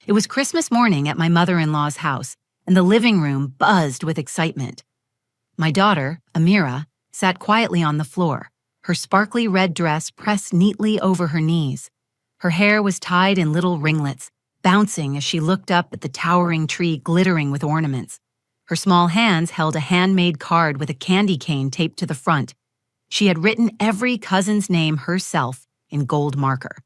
It was Christmas morning at my mother-in-law's house, and the living room buzzed with excitement. My daughter, Amira, sat quietly on the floor, her sparkly red dress pressed neatly over her knees. Her hair was tied in little ringlets, bouncing as she looked up at the towering tree glittering with ornaments. Her small hands held a handmade card with a candy cane taped to the front. She had written every cousin's name herself in gold marker.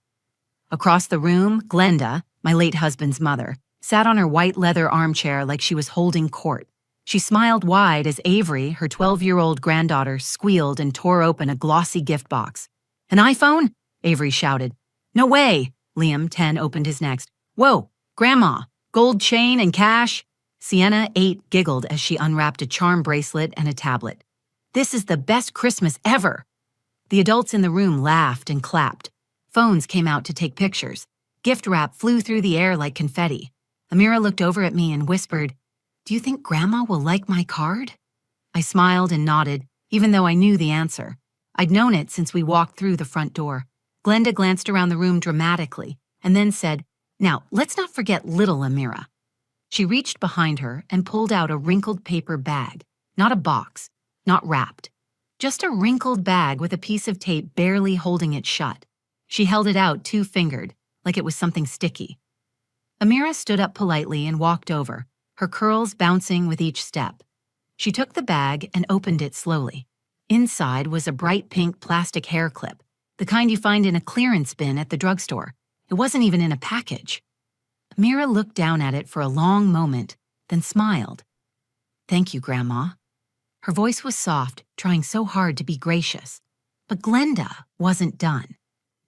Across the room, Glenda, my late husband's mother, sat on her white leather armchair like she was holding court. She smiled wide as Avery, her 12-year-old granddaughter, squealed and tore open a glossy gift box. "An iPhone?" Avery shouted. "No way!" Liam, 10, opened his next. "Whoa, Grandma, gold chain and cash?" Sienna, 8, giggled as she unwrapped a charm bracelet and a tablet. "This is the best Christmas ever!" The adults in the room laughed and clapped. Phones came out to take pictures. Gift wrap flew through the air like confetti. Amira looked over at me and whispered, "Do you think Grandma will like my card?" I smiled and nodded, even though I knew the answer. I'd known it since we walked through the front door. Glenda glanced around the room dramatically and then said, "Now, let's not forget little Amira." She reached behind her and pulled out a wrinkled paper bag, not a box, not wrapped. Just a wrinkled bag with a piece of tape barely holding it shut. She held it out two-fingered, like it was something sticky. Amira stood up politely and walked over, her curls bouncing with each step. She took the bag and opened it slowly. Inside was a bright pink plastic hair clip, the kind you find in a clearance bin at the drugstore. It wasn't even in a package. Amira looked down at it for a long moment, then smiled. "Thank you, Grandma." Her voice was soft, trying so hard to be gracious. But Glenda wasn't done.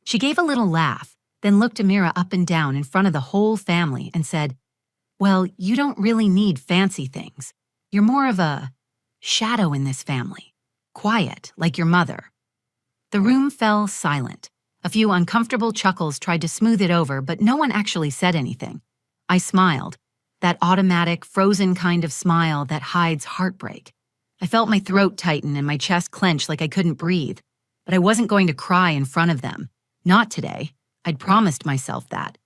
She gave a little laugh, then looked Amira up and down in front of the whole family and said, "Well, you don't really need fancy things. You're more of a shadow in this family. Quiet, like your mother." The room fell silent. A few uncomfortable chuckles tried to smooth it over, but no one actually said anything. I smiled, that automatic, frozen kind of smile that hides heartbreak. I felt my throat tighten and my chest clench like I couldn't breathe, but I wasn't going to cry in front of them. Not today. I'd promised myself that.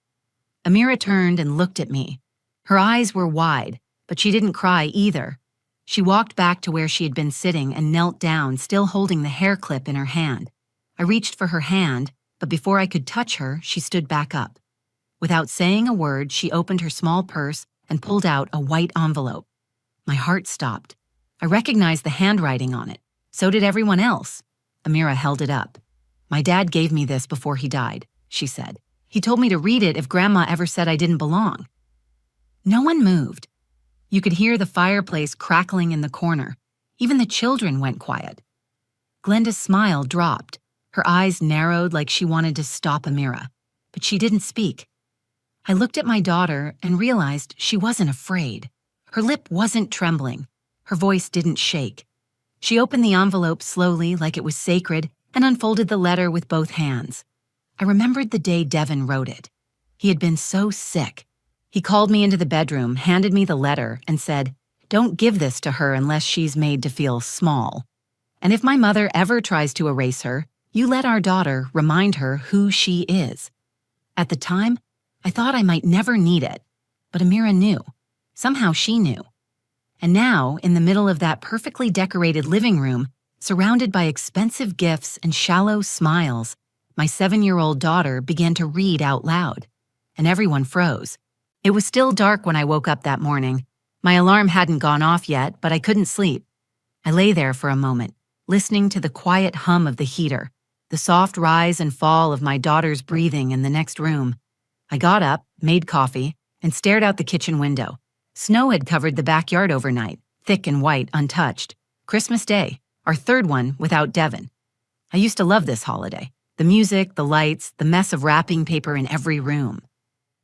Amira turned and looked at me. Her eyes were wide, but she didn't cry either. She walked back to where she had been sitting and knelt down, still holding the hair clip in her hand. I reached for her hand, but before I could touch her, she stood back up. Without saying a word, she opened her small purse and pulled out a white envelope. My heart stopped. I recognized the handwriting on it. So did everyone else. Amira held it up. "My dad gave me this before he died," she said. "He told me to read it if Grandma ever said I didn't belong." No one moved. You could hear the fireplace crackling in the corner. Even the children went quiet. Glenda's smile dropped. Her eyes narrowed like she wanted to stop Amira, but she didn't speak. I looked at my daughter and realized she wasn't afraid. Her lip wasn't trembling. Her voice didn't shake. She opened the envelope slowly like it was sacred and unfolded the letter with both hands. I remembered the day Devin wrote it. He had been so sick. He called me into the bedroom, handed me the letter, and said, "Don't give this to her unless she's made to feel small. And if my mother ever tries to erase her, you let our daughter remind her who she is." At the time, I thought I might never need it, but Amira knew. Somehow she knew. And now, in the middle of that perfectly decorated living room, surrounded by expensive gifts and shallow smiles, my 7-year-old daughter began to read out loud, and everyone froze. It was still dark when I woke up that morning. My alarm hadn't gone off yet, but I couldn't sleep. I lay there for a moment, listening to the quiet hum of the heater, the soft rise and fall of my daughter's breathing in the next room. I got up, made coffee, and stared out the kitchen window. Snow had covered the backyard overnight, thick and white, untouched. Christmas Day, our third one without Devin. I used to love this holiday. The music, the lights, the mess of wrapping paper in every room.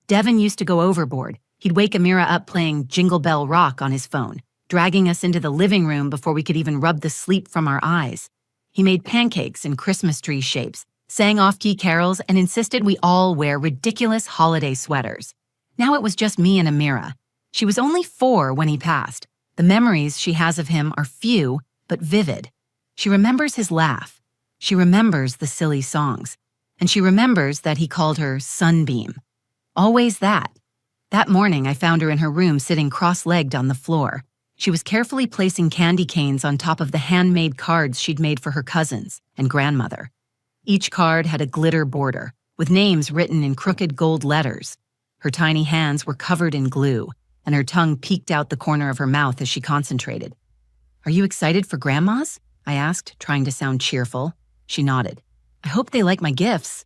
Devin used to go overboard. He'd wake Amira up playing Jingle Bell Rock on his phone, dragging us into the living room before we could even rub the sleep from our eyes. He made pancakes in Christmas tree shapes, sang off-key carols, and insisted we all wear ridiculous holiday sweaters. Now it was just me and Amira. She was only 4 when he passed. The memories she has of him are few, but vivid. She remembers his laugh. She remembers the silly songs. And she remembers that he called her Sunbeam. Always that. That morning, I found her in her room sitting cross-legged on the floor. She was carefully placing candy canes on top of the handmade cards she'd made for her cousins and grandmother. Each card had a glitter border, with names written in crooked gold letters. Her tiny hands were covered in glue, and her tongue peeked out the corner of her mouth as she concentrated. "Are you excited for Grandma's?" I asked, trying to sound cheerful. She nodded. "I hope they like my gifts."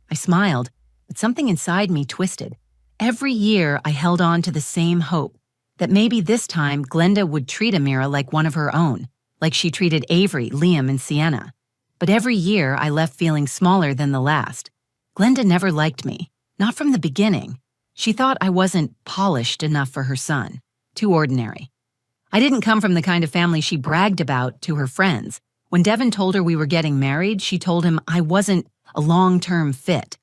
I smiled, but something inside me twisted. Every year, I held on to the same hope, that maybe this time Glenda would treat Amira like one of her own, like she treated Avery, Liam, and Sienna. But every year, I left feeling smaller than the last. Glenda never liked me, not from the beginning. She thought I wasn't polished enough for her son, too ordinary. I didn't come from the kind of family she bragged about to her friends. When Devin told her we were getting married, she told him I wasn't a long-term fit.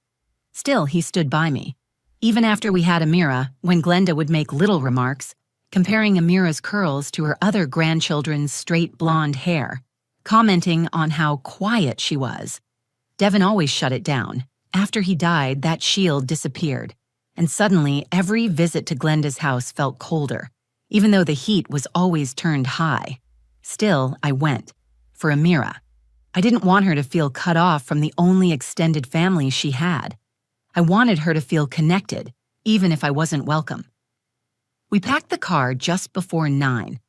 Still, he stood by me. Even after we had Amira, when Glenda would make little remarks, comparing Amira's curls to her other grandchildren's straight blonde hair, commenting on how quiet she was, Devin always shut it down. After he died, that shield disappeared, and suddenly every visit to Glenda's house felt colder, even though the heat was always turned high. Still, I went. For Amira. I didn't want her to feel cut off from the only extended family she had. I wanted her to feel connected, even if I wasn't welcome. We packed the car just before 9.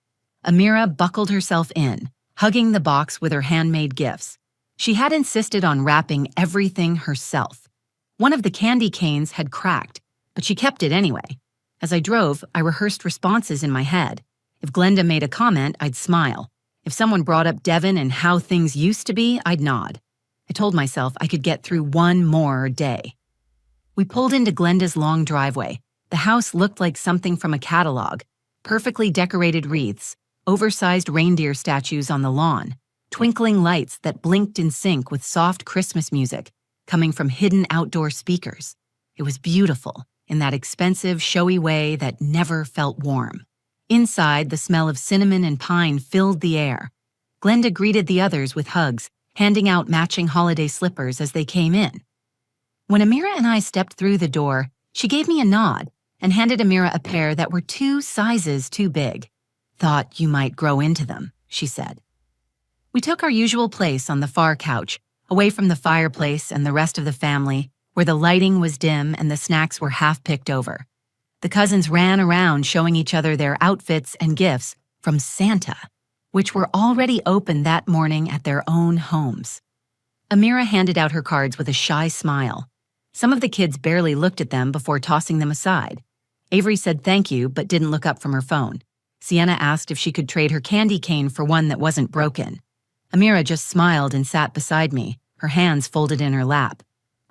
Amira buckled herself in, hugging the box with her handmade gifts. She had insisted on wrapping everything herself. One of the candy canes had cracked, but she kept it anyway. As I drove, I rehearsed responses in my head. If Glenda made a comment, I'd smile. If someone brought up Devin and how things used to be, I'd nod. I told myself I could get through one more day. We pulled into Glenda's long driveway. The house looked like something from a catalog. Perfectly decorated wreaths, oversized reindeer statues on the lawn, twinkling lights that blinked in sync with soft Christmas music coming from hidden outdoor speakers. It was beautiful, in that expensive, showy way that never felt warm. Inside, the smell of cinnamon and pine filled the air. Glenda greeted the others with hugs, handing out matching holiday slippers as they came in. When Amira and I stepped through the door, she gave me a nod and handed Amira a pair that were 2 sizes too big. "Thought you might grow into them," she said. We took our usual place on the far couch, away from the fireplace and the rest of the family, where the lighting was dim and the snacks were half picked over. The cousins ran around showing each other their outfits and gifts from Santa, which were already opened that morning at their own homes. Amira handed out her cards with a shy smile. Some of the kids barely looked at them before tossing them aside. Avery said thank you but didn't look up from her phone. Sienna asked if she could trade her candy cane for one that wasn't broken. Amira just smiled and sat beside me, her hands folded in her lap.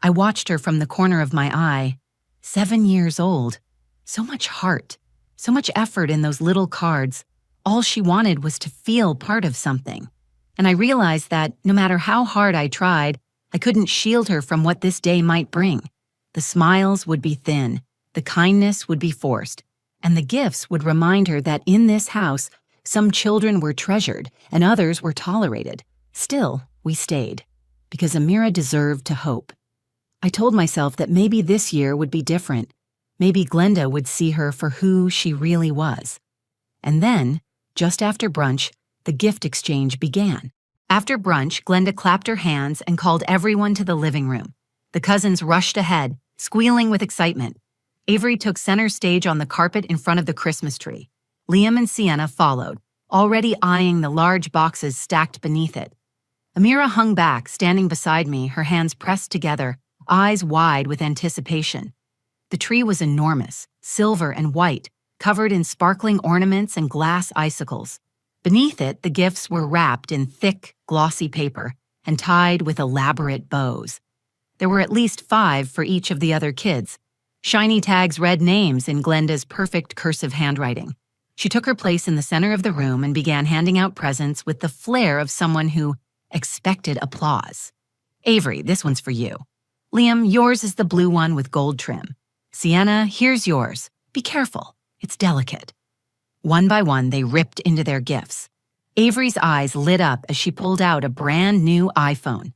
I watched her from the corner of my eye. 7 years old. So much heart, so much effort in those little cards. All she wanted was to feel part of something. And I realized that no matter how hard I tried, I couldn't shield her from what this day might bring. The smiles would be thin, the kindness would be forced, and the gifts would remind her that in this house, some children were treasured and others were tolerated. Still, we stayed, because Amira deserved to hope. I told myself that maybe this year would be different. Maybe Glenda would see her for who she really was. And then, just after brunch, the gift exchange began. After brunch, Glenda clapped her hands and called everyone to the living room. The cousins rushed ahead, squealing with excitement. Avery took center stage on the carpet in front of the Christmas tree. Liam and Sienna followed, already eyeing the large boxes stacked beneath it. Amira hung back, standing beside me, her hands pressed together, eyes wide with anticipation. The tree was enormous, silver and white, covered in sparkling ornaments and glass icicles. Beneath it, the gifts were wrapped in thick, glossy paper and tied with elaborate bows. There were at least 5 for each of the other kids. Shiny tags read names in Glenda's perfect cursive handwriting. She took her place in the center of the room and began handing out presents with the flair of someone who expected applause. "Avery, this one's for you. Liam, yours is the blue one with gold trim. Sienna, here's yours. Be careful, it's delicate." One by one, they ripped into their gifts. Avery's eyes lit up as she pulled out a brand new iPhone.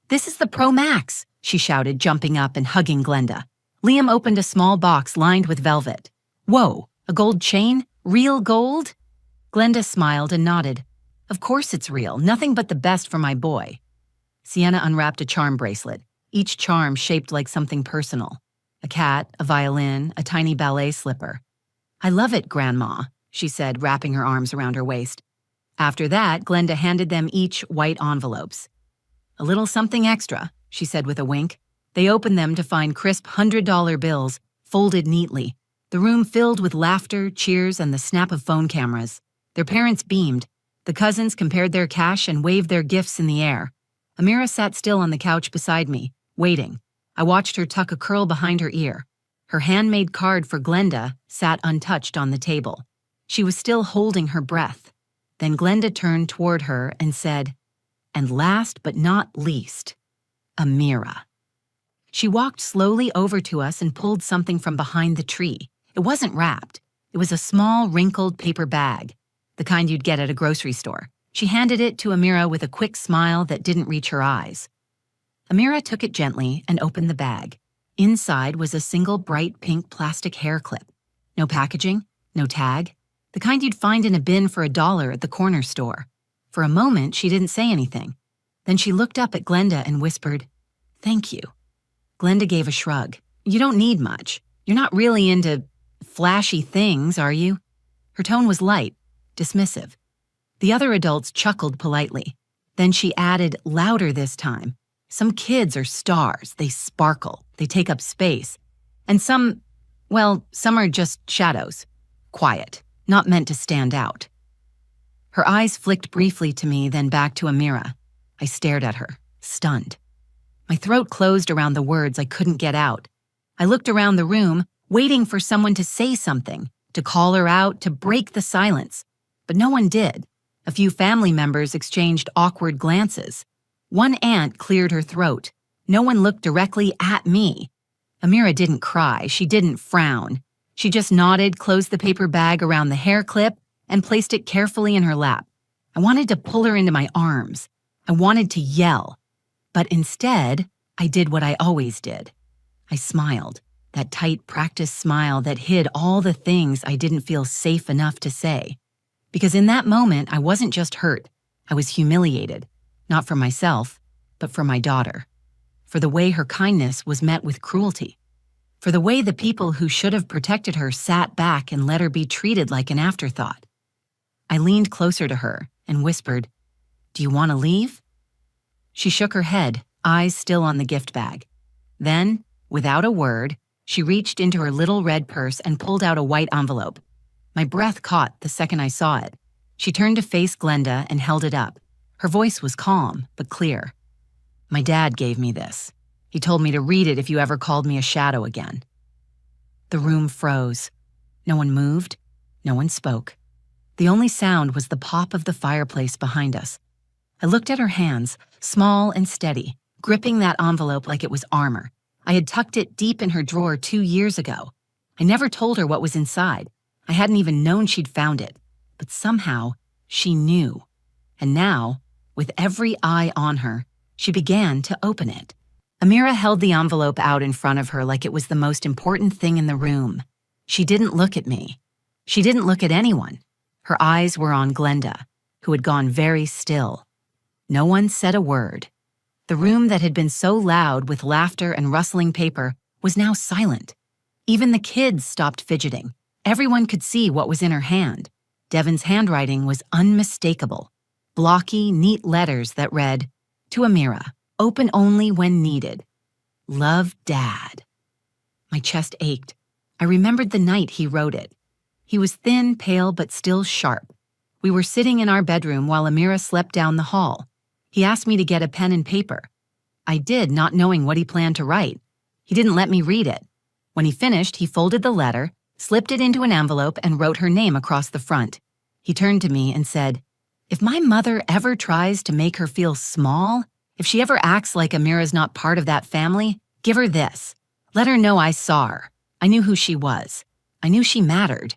"This is the Pro Max," she shouted, jumping up and hugging Glenda. Liam opened a small box lined with velvet. Whoa, a gold chain? Real gold? Glenda smiled and nodded. Of course it's real, nothing but the best for my boy. Sienna unwrapped a charm bracelet, each charm shaped like something personal. A cat, a violin, a tiny ballet slipper. I love it, Grandma, she said, wrapping her arms around her waist. After that, Glenda handed them each white envelopes. A little something extra, she said with a wink. They opened them to find crisp $100 bills, folded neatly. The room filled with laughter, cheers, and the snap of phone cameras. Their parents beamed. The cousins compared their cash and waved their gifts in the air. Amira sat still on the couch beside me, waiting. I watched her tuck a curl behind her ear. Her handmade card for Glenda sat untouched on the table. She was still holding her breath. Then Glenda turned toward her and said, "And last but not least, Amira." She walked slowly over to us and pulled something from behind the tree. It wasn't wrapped. It was a small, wrinkled paper bag, the kind you'd get at a grocery store. She handed it to Amira with a quick smile that didn't reach her eyes. Amira took it gently and opened the bag. Inside was a single bright pink plastic hair clip. No packaging, no tag, the kind you'd find in a bin for $1 at the corner store. For a moment, she didn't say anything. Then she looked up at Glenda and whispered, "Thank you." Glenda gave a shrug. "You don't need much. You're not really into flashy things, are you?" Her tone was light, dismissive. The other adults chuckled politely. Then she added, louder this time, "Some kids are stars. They sparkle. They take up space. And some are just shadows. Quiet, not meant to stand out." Her eyes flicked briefly to me, then back to Amira. I stared at her, stunned. My throat closed around the words I couldn't get out. I looked around the room, waiting for someone to say something, to call her out, to break the silence. But no one did. A few family members exchanged awkward glances. One aunt cleared her throat. No one looked directly at me. Amira didn't cry. She didn't frown. She just nodded, closed the paper bag around the hair clip, and placed it carefully in her lap. I wanted to pull her into my arms. I wanted to yell. But instead, I did what I always did. I smiled, that tight, practiced smile that hid all the things I didn't feel safe enough to say. Because in that moment, I wasn't just hurt. I was humiliated, not for myself, but for my daughter. For the way her kindness was met with cruelty. For the way the people who should have protected her sat back and let her be treated like an afterthought. I leaned closer to her and whispered, "Do you want to leave?" She shook her head, eyes still on the gift bag. Then, without a word, she reached into her little red purse and pulled out a white envelope. My breath caught the second I saw it. She turned to face Glenda and held it up. Her voice was calm, but clear. "My dad gave me this. He told me to read it if you ever called me a shadow again." The room froze. No one moved. No one spoke. The only sound was the pop of the fireplace behind us. I looked at her hands, small and steady, gripping that envelope like it was armor. I had tucked it deep in her drawer 2 years ago. I never told her what was inside. I hadn't even known she'd found it. But somehow, she knew. And now, with every eye on her, she began to open it. Amira held the envelope out in front of her like it was the most important thing in the room. She didn't look at me. She didn't look at anyone. Her eyes were on Glenda, who had gone very still. No one said a word. The room that had been so loud with laughter and rustling paper was now silent. Even the kids stopped fidgeting. Everyone could see what was in her hand. Devon's handwriting was unmistakable. Blocky, neat letters that read, "To Amira, open only when needed. Love, Dad." My chest ached. I remembered the night he wrote it. He was thin, pale, but still sharp. We were sitting in our bedroom while Amira slept down the hall. He asked me to get a pen and paper. I did, not knowing what he planned to write. He didn't let me read it. When he finished, he folded the letter, slipped it into an envelope, and wrote her name across the front. He turned to me and said, "If my mother ever tries to make her feel small, if she ever acts like Amira's not part of that family, give her this. Let her know I saw her. I knew who she was. I knew she mattered."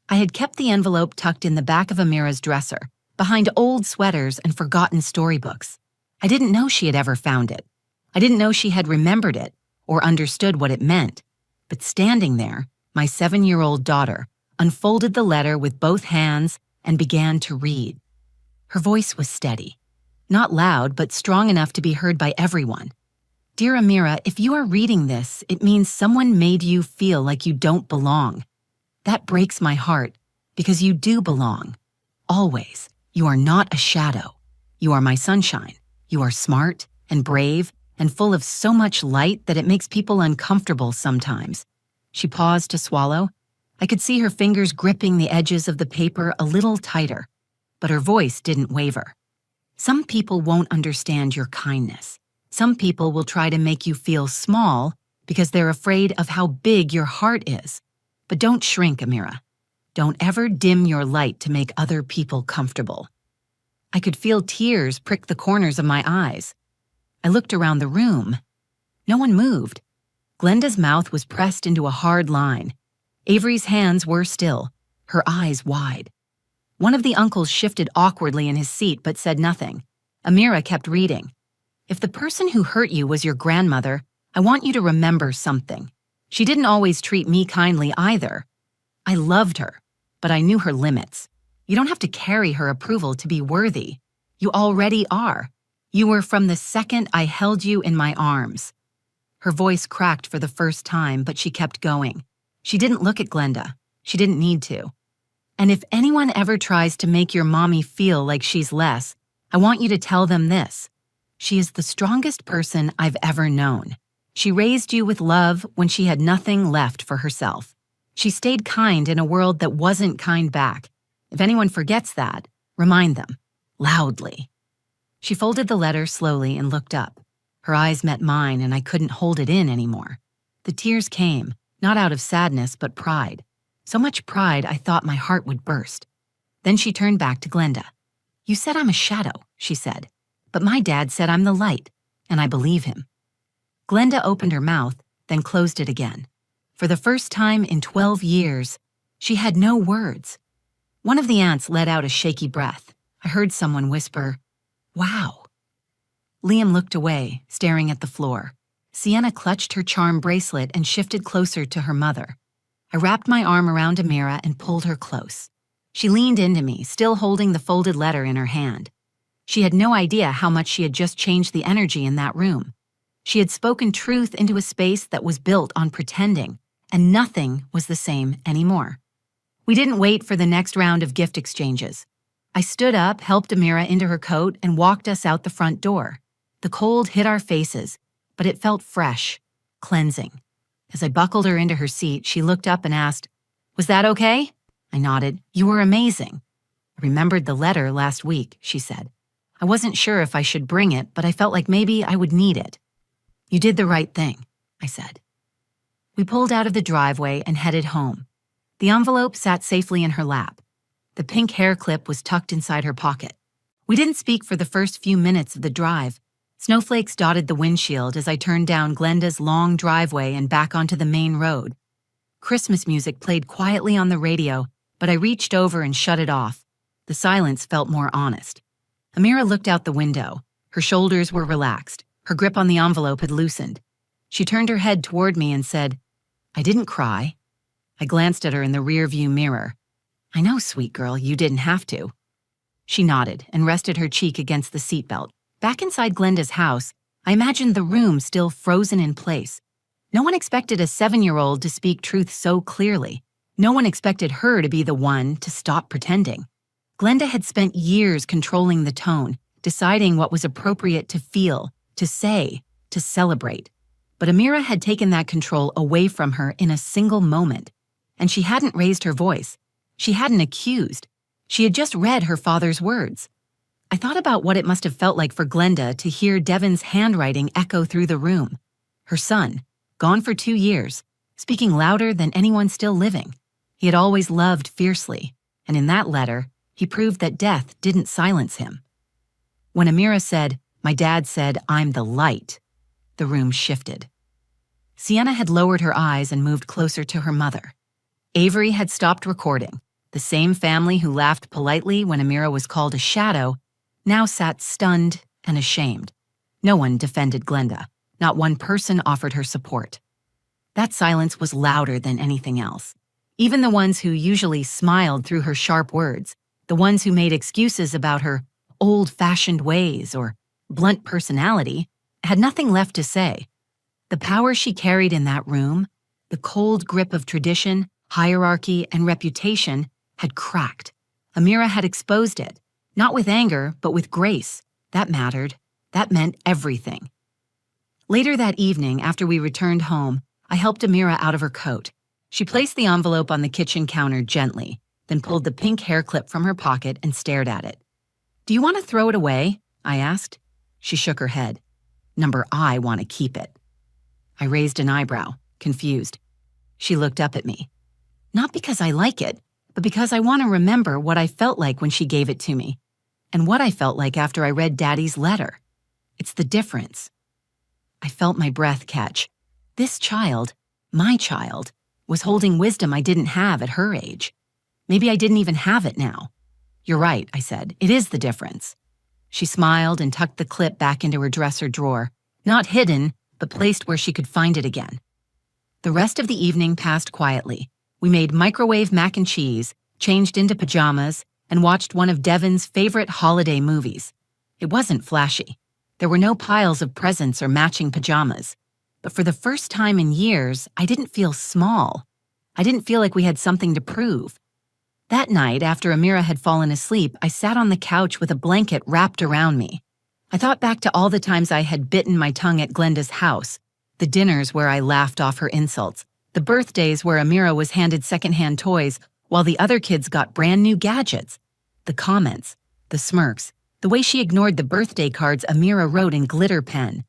I had kept the envelope tucked in the back of Amira's dresser, behind old sweaters and forgotten storybooks. I didn't know she had ever found it. I didn't know she had remembered it, or understood what it meant. But standing there, my 7-year-old daughter unfolded the letter with both hands and began to read. Her voice was steady, not loud, but strong enough to be heard by everyone. Dear Amira, if you are reading this, it means someone made you feel like you don't belong. That breaks my heart, because you do belong. Always. You are not a shadow. You are my sunshine. You are smart and brave and full of so much light that it makes people uncomfortable sometimes. She paused to swallow. I could see her fingers gripping the edges of the paper a little tighter, but her voice didn't waver. Some people won't understand your kindness. Some people will try to make you feel small because they're afraid of how big your heart is. But don't shrink, Amira. Don't ever dim your light to make other people comfortable. I could feel tears prick the corners of my eyes. I looked around the room. No one moved. Glenda's mouth was pressed into a hard line. Avery's hands were still, her eyes wide. One of the uncles shifted awkwardly in his seat but said nothing. Amira kept reading. If the person who hurt you was your grandmother, I want you to remember something. She didn't always treat me kindly either. I loved her, but I knew her limits. You don't have to carry her approval to be worthy. You already are. You were from the second I held you in my arms. Her voice cracked for the first time, but she kept going. She didn't look at Glenda. She didn't need to. And if anyone ever tries to make your mommy feel like she's less, I want you to tell them this. She is the strongest person I've ever known. She raised you with love when she had nothing left for herself. She stayed kind in a world that wasn't kind back. If anyone forgets that, remind them, loudly. She folded the letter slowly and looked up. Her eyes met mine and I couldn't hold it in anymore. The tears came, not out of sadness but pride. So much pride I thought my heart would burst. Then she turned back to Glenda. You said I'm a shadow, she said. But my dad said I'm the light, and I believe him. Glenda opened her mouth, then closed it again. For the first time in 12 years, she had no words. One of the aunts let out a shaky breath. I heard someone whisper, "Wow." Liam looked away, staring at the floor. Sienna clutched her charm bracelet and shifted closer to her mother. I wrapped my arm around Amira and pulled her close. She leaned into me, still holding the folded letter in her hand. She had no idea how much she had just changed the energy in that room. She had spoken truth into a space that was built on pretending, and nothing was the same anymore. We didn't wait for the next round of gift exchanges. I stood up, helped Amira into her coat, and walked us out the front door. The cold hit our faces, but it felt fresh, cleansing. As I buckled her into her seat, she looked up and asked, "Was that okay?" I nodded. "You were amazing." "I remembered the letter last week," she said. "I wasn't sure if I should bring it, but I felt like maybe I would need it." "You did the right thing," I said. We pulled out of the driveway and headed home. The envelope sat safely in her lap. The pink hair clip was tucked inside her pocket. We didn't speak for the first few minutes of the drive. Snowflakes dotted the windshield as I turned down Glenda's long driveway and back onto the main road. Christmas music played quietly on the radio, but I reached over and shut it off. The silence felt more honest. Amira looked out the window. Her shoulders were relaxed. Her grip on the envelope had loosened. She turned her head toward me and said, "I didn't cry." I glanced at her in the rearview mirror. "I know, sweet girl, you didn't have to." She nodded and rested her cheek against the seatbelt. Back inside Glenda's house, I imagined the room still frozen in place. No one expected a 7-year-old to speak truth so clearly. No one expected her to be the one to stop pretending. Glenda had spent years controlling the tone, deciding what was appropriate to feel, to say, to celebrate. But Amira had taken that control away from her in a single moment. And she hadn't raised her voice. She hadn't accused. She had just read her father's words. I thought about what it must have felt like for Glenda to hear Devin's handwriting echo through the room. Her son, gone for 2 years, speaking louder than anyone still living. He had always loved fiercely, and in that letter, he proved that death didn't silence him. When Amira said, "My dad said I'm the light," the room shifted. Sienna had lowered her eyes and moved closer to her mother. Avery had stopped recording. The same family who laughed politely when Amira was called a shadow now sat stunned and ashamed. No one defended Glenda, Not one person offered her support. That silence was louder than anything else. Even the ones who usually smiled through her sharp words, the ones who made excuses about her old-fashioned ways or blunt personality, had nothing left to say. The power she carried in that room, the cold grip of tradition, hierarchy, and reputation, had cracked. Amira had exposed it, not with anger, but with grace. That mattered. That meant everything. Later that evening, after we returned home, I helped Amira out of her coat. She placed the envelope on the kitchen counter gently, then pulled the pink hair clip from her pocket and stared at it. "Do you want to throw it away?" I asked. She shook her head. "Number I want to keep it." I raised an eyebrow, confused. She looked up at me. "Not because I like it, but because I want to remember what I felt like when she gave it to me, and what I felt like after I read Daddy's letter. It's the difference." I felt my breath catch. This child, my child, was holding wisdom I didn't have at her age. Maybe I didn't even have it now. "You're right," I said. "It is the difference." She smiled and tucked the clip back into her dresser drawer, not hidden, but placed where she could find it again. The rest of the evening passed quietly. We made microwave mac and cheese, changed into pajamas, and watched one of Devon's favorite holiday movies. It wasn't flashy. There were no piles of presents or matching pajamas. But for the first time in years, I didn't feel small. I didn't feel like we had something to prove. That night, after Amira had fallen asleep, I sat on the couch with a blanket wrapped around me. I thought back to all the times I had bitten my tongue at Glenda's house, the dinners where I laughed off her insults, the birthdays where Amira was handed secondhand toys while the other kids got brand new gadgets, the comments, the smirks, the way she ignored the birthday cards Amira wrote in glitter pen.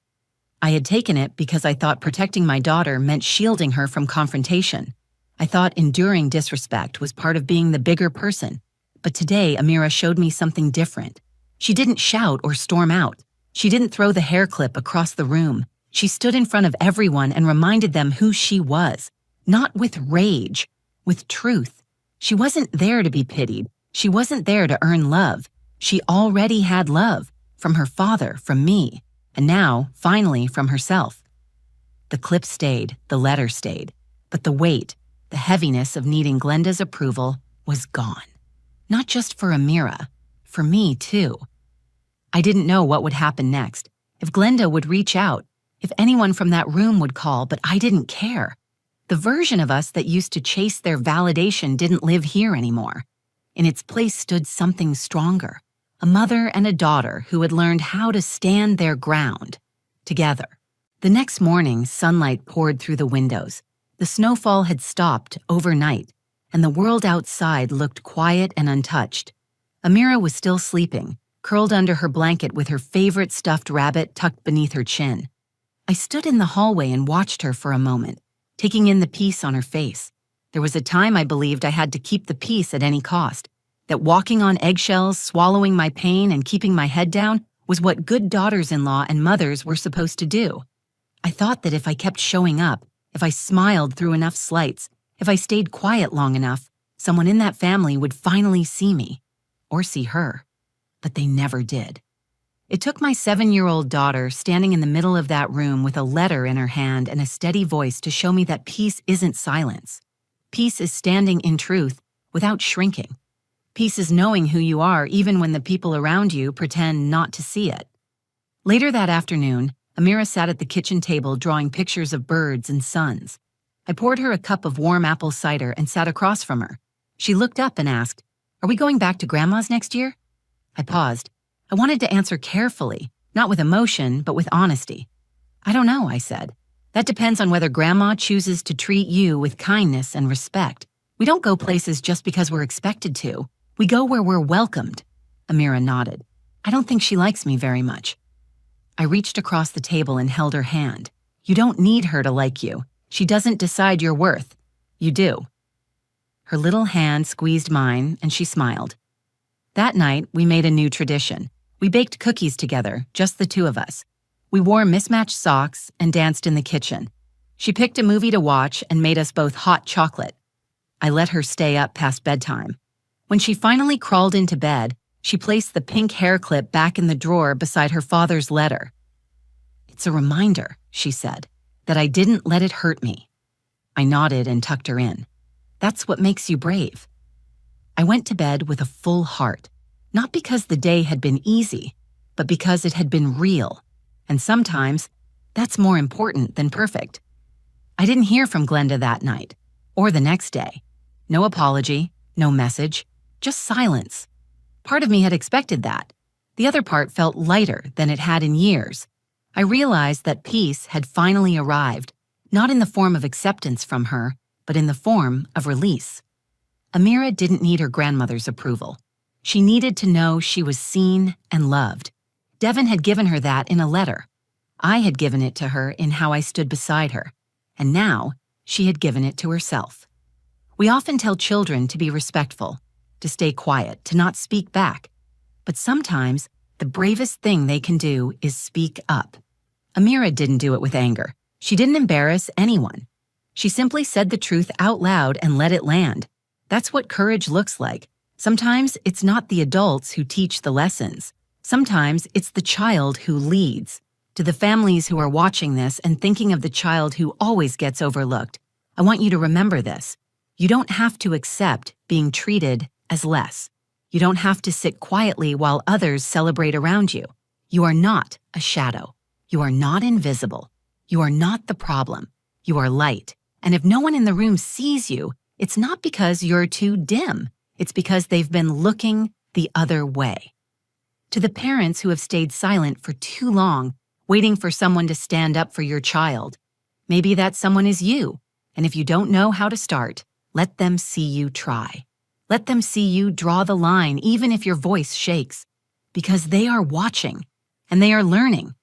I had taken it because I thought protecting my daughter meant shielding her from confrontation. I thought enduring disrespect was part of being the bigger person. But today, Amira showed me something different. She didn't shout or storm out. She didn't throw the hair clip across the room. She stood in front of everyone and reminded them who she was. Not with rage, with truth. She wasn't there to be pitied. She wasn't there to earn love. She already had love, from her father, from me, and now, finally, from herself. The clip stayed, the letter stayed, but the weight, the heaviness of needing Glenda's approval was gone. Not just for Amira, for me too. I didn't know what would happen next, if Glenda would reach out, if anyone from that room would call, but I didn't care. The version of us that used to chase their validation didn't live here anymore. In its place stood something stronger, a mother and a daughter who had learned how to stand their ground, together. The next morning, sunlight poured through the windows. The snowfall had stopped overnight, and the world outside looked quiet and untouched. Amira was still sleeping, curled under her blanket with her favorite stuffed rabbit tucked beneath her chin. I stood in the hallway and watched her for a moment, taking in the peace on her face. There was a time I believed I had to keep the peace at any cost, that walking on eggshells, swallowing my pain, and keeping my head down was what good daughters-in-law and mothers were supposed to do. I thought that if I kept showing up, if I smiled through enough slights, if I stayed quiet long enough, someone in that family would finally see me, or see her. But they never did. It took my 7-year-old daughter standing in the middle of that room with a letter in her hand and a steady voice to show me that peace isn't silence. Peace is standing in truth without shrinking. Peace is knowing who you are even when the people around you pretend not to see it. Later that afternoon, Amira sat at the kitchen table drawing pictures of birds and suns. I poured her a cup of warm apple cider and sat across from her. She looked up and asked, "Are we going back to Grandma's next year?" I paused. I wanted to answer carefully, not with emotion, but with honesty. "I don't know," I said. "That depends on whether Grandma chooses to treat you with kindness and respect. We don't go places just because we're expected to. We go where we're welcomed." Amira nodded. "I don't think she likes me very much." I reached across the table and held her hand. "You don't need her to like you. She doesn't decide your worth. You do." Her little hand squeezed mine, and she smiled. That night, we made a new tradition. We baked cookies together, just the two of us. We wore mismatched socks and danced in the kitchen. She picked a movie to watch and made us both hot chocolate. I let her stay up past bedtime. When she finally crawled into bed, she placed the pink hair clip back in the drawer beside her father's letter. "It's a reminder," she said, "that I didn't let it hurt me." I nodded and tucked her in. "That's what makes you brave." I went to bed with a full heart, not because the day had been easy, but because it had been real. And sometimes, that's more important than perfect. I didn't hear from Glenda that night, or the next day. No apology, no message, just silence. Part of me had expected that. The other part felt lighter than it had in years. I realized that peace had finally arrived, not in the form of acceptance from her, but in the form of release. Amira didn't need her grandmother's approval. She needed to know she was seen and loved. Devin had given her that in a letter. I had given it to her in how I stood beside her. And now, she had given it to herself. We often tell children to be respectful, to stay quiet, to not speak back. But sometimes, the bravest thing they can do is speak up. Amira didn't do it with anger. She didn't embarrass anyone. She simply said the truth out loud and let it land. That's what courage looks like. Sometimes it's not the adults who teach the lessons. Sometimes it's the child who leads. To the families who are watching this and thinking of the child who always gets overlooked, I want you to remember this. You don't have to accept being treated as less. You don't have to sit quietly while others celebrate around you. You are not a shadow. You are not invisible. You are not the problem. You are light. And if no one in the room sees you, it's not because you're too dim. It's because they've been looking the other way. To the parents who have stayed silent for too long, waiting for someone to stand up for your child, maybe that someone is you. And if you don't know how to start, let them see you try. Let them see you draw the line, even if your voice shakes, because they are watching and they are learning.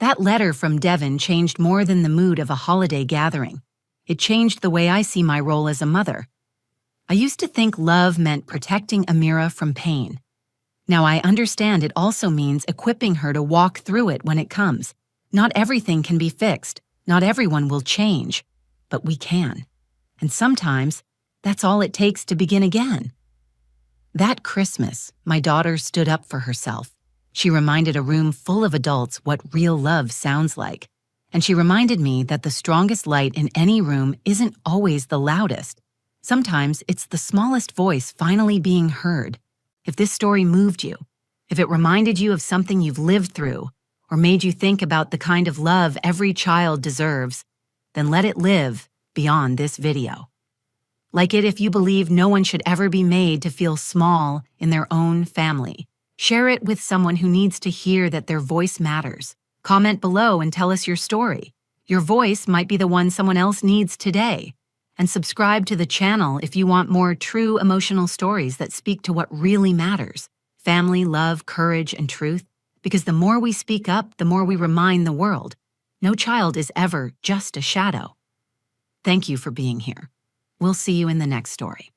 That letter from Devin changed more than the mood of a holiday gathering. It changed the way I see my role as a mother. I used to think love meant protecting Amira from pain. Now I understand it also means equipping her to walk through it when it comes. Not everything can be fixed. Not everyone will change, but we can. And sometimes, that's all it takes to begin again. That Christmas, my daughter stood up for herself. She reminded a room full of adults what real love sounds like. And she reminded me that the strongest light in any room isn't always the loudest. Sometimes it's the smallest voice finally being heard. If this story moved you, if it reminded you of something you've lived through, or made you think about the kind of love every child deserves, then let it live beyond this video. Like it if you believe no one should ever be made to feel small in their own family. Share it with someone who needs to hear that their voice matters. Comment below and tell us your story. Your voice might be the one someone else needs today. And subscribe to the channel if you want more true emotional stories that speak to what really matters: family, love, courage, and truth. Because the more we speak up, the more we remind the world. No child is ever just a shadow. Thank you for being here. We'll see you in the next story.